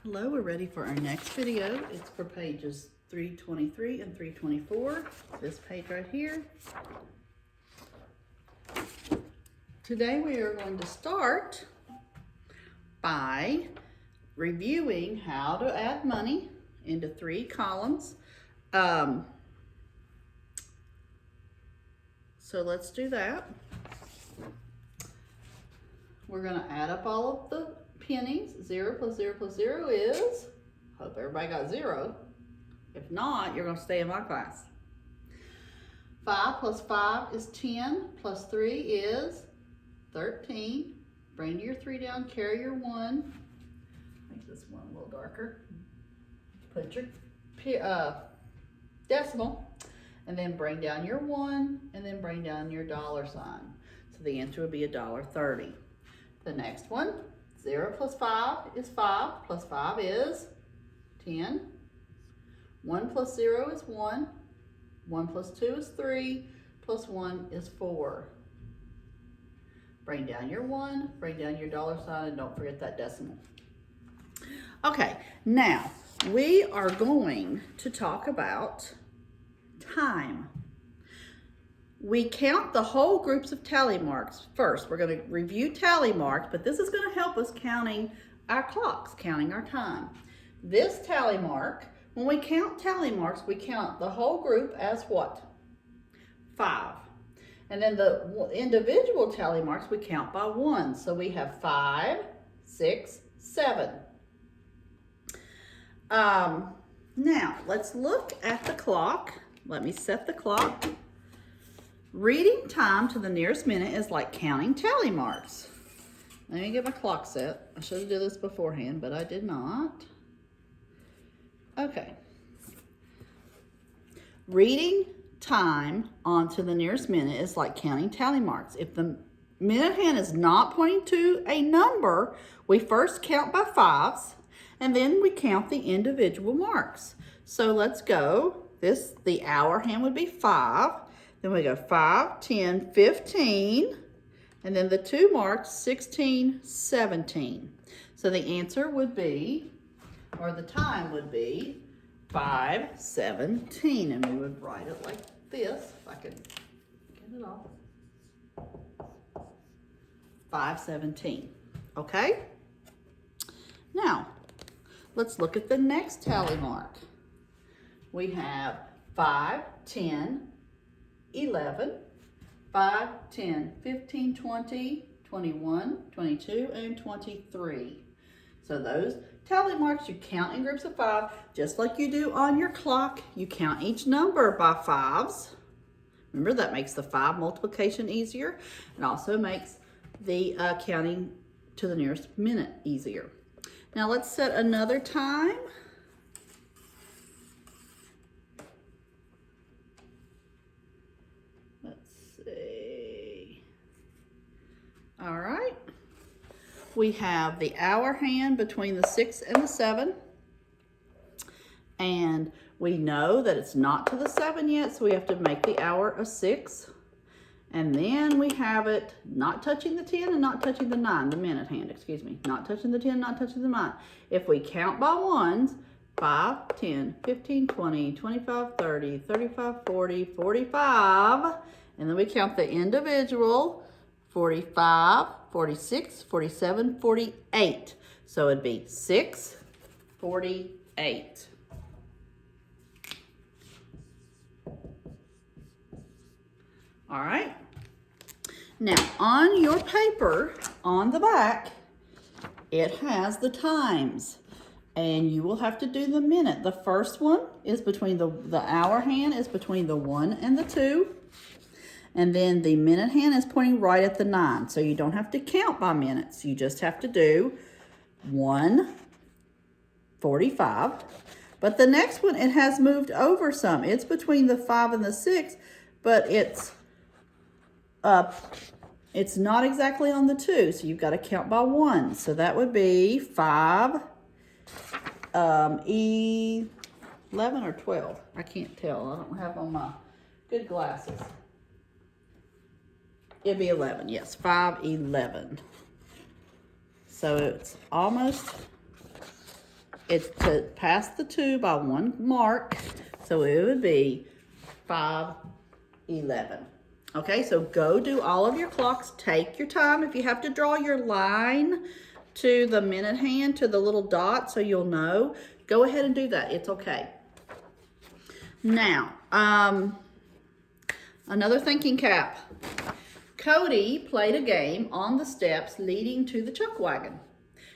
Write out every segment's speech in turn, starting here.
Hello, we're ready for our next video. It's for pages 323 and 324. This page right here. Today we are going to start by reviewing how to add money into 3 columns. So let's do that. We're going to add up all of the pennies. 0 plus 0 plus 0 is, hope everybody got 0. If not, you're going to stay in my class. 5 plus 5 is 10, plus 3 is 13. Bring your 3 down, carry your 1. Make this one a little darker. Put your decimal, and then bring down your 1, and then bring down your $sign. So the answer would be $1.30. The next one, 0 plus 5 is 5, plus 5 is 10. 1 plus 0 is 1. 1 plus 2 is 3, plus 1 is 4. Bring down your 1, bring down your $sign, and don't forget that decimal. Okay, now we are going to talk about time. We count the whole groups of tally marks first. We're going to review tally marks, but this is going to help us counting our clocks, counting our time. This tally mark, when we count tally marks, we count the whole group as what? 5. And then the individual tally marks, we count by 1. So we have 5, 6, 7. Now, let's look at the clock. Let me set the clock. Reading time to the nearest minute is like counting tally marks. Let me get my clock set. I should have done this beforehand, but I did not. Okay. Reading time onto the nearest minute is like counting tally marks. If the minute hand is not pointing to a number, we first count by 5s, and then we count the individual marks. So let's go. The hour hand would be 5. Then we go 5, 10, 15, and then the 2 marks, 16, 17. So the answer would be, or the time would be, 5:17, and we would write it like this, if I can get it off. 5:17, okay? Now, let's look at the next tally mark. We have 5, 10, 11, 5, 10, 15, 20, 21, 22, and 23. So those tally marks you count in groups of 5, just like you do on your clock. You count each number by 5s. Remember, that makes the 5 multiplication easier, and also makes the counting to the nearest minute easier. Now let's set another time. All right, we have the hour hand between the 6 and the 7, and we know that it's not to the 7 yet, so we have to make the hour a 6, and then we have it not touching the 10 and not touching the 9, the minute hand, excuse me, not touching the 10, not touching the 9. If we count by 1s, 5, 10, 15, 20, 25, 30, 35, 40, 45, and then we count the individual, 45, 46, 47, 48. So it'd be 6:48. All right. Now, on your paper, on the back, it has the times. And you will have to do the minute. The first one is between the hour hand is between the 1 and the 2. And then the minute hand is pointing right at the 9. So you don't have to count by minutes. You just have to do 1:45. But the next one, it has moved over some. It's between the 5 and the 6, but it's not exactly on the 2. So you've got to count by 1. So that would be 5, 11 or 12. I can't tell. I don't have on my good glasses. It'd be 11, yes, 5:11. So it's almost It's to pass the 2 by 1 mark, so it would be 5:11. Okay, so go do all of your clocks. Take your time. If you have to draw your line to the minute hand, to the little dot, so you'll know, go ahead and do that. It's okay. Now, another thinking cap. Cody played a game on the steps leading to the chuck wagon.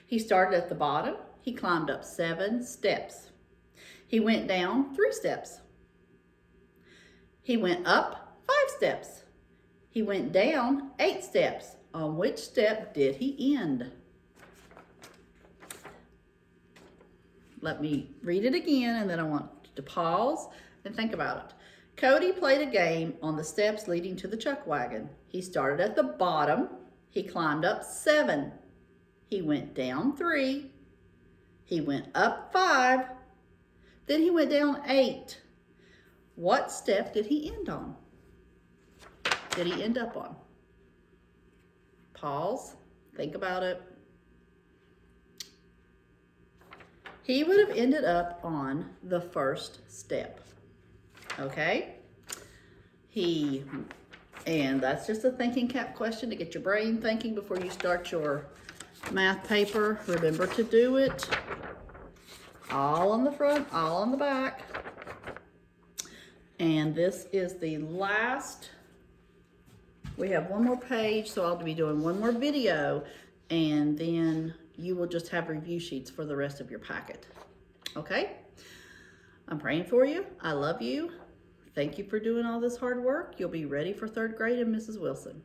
He started at the bottom. He climbed up 7 steps. He went down 3 steps. He went up 5 steps. He went down 8 steps. On which step did he end? Let me read it again, and then I want you to pause and think about it. Cody played a game on the steps leading to the chuck wagon. He started at the bottom. He climbed up 7. He went down 3. He went up 5. Then he went down 8. What step did he end on? Did he end up on? Pause. Think about it. He would have ended up on the first step. Okay? And that's just a thinking cap question to get your brain thinking before you start your math paper. Remember to do it all on the front, all on the back. And this is the last. We have one more page, so I'll be doing one more video, and then you will just have review sheets for the rest of your packet. Okay? I'm praying for you. I love you. Thank you for doing all this hard work. You'll be ready for 3rd grade and Mrs. Wilson.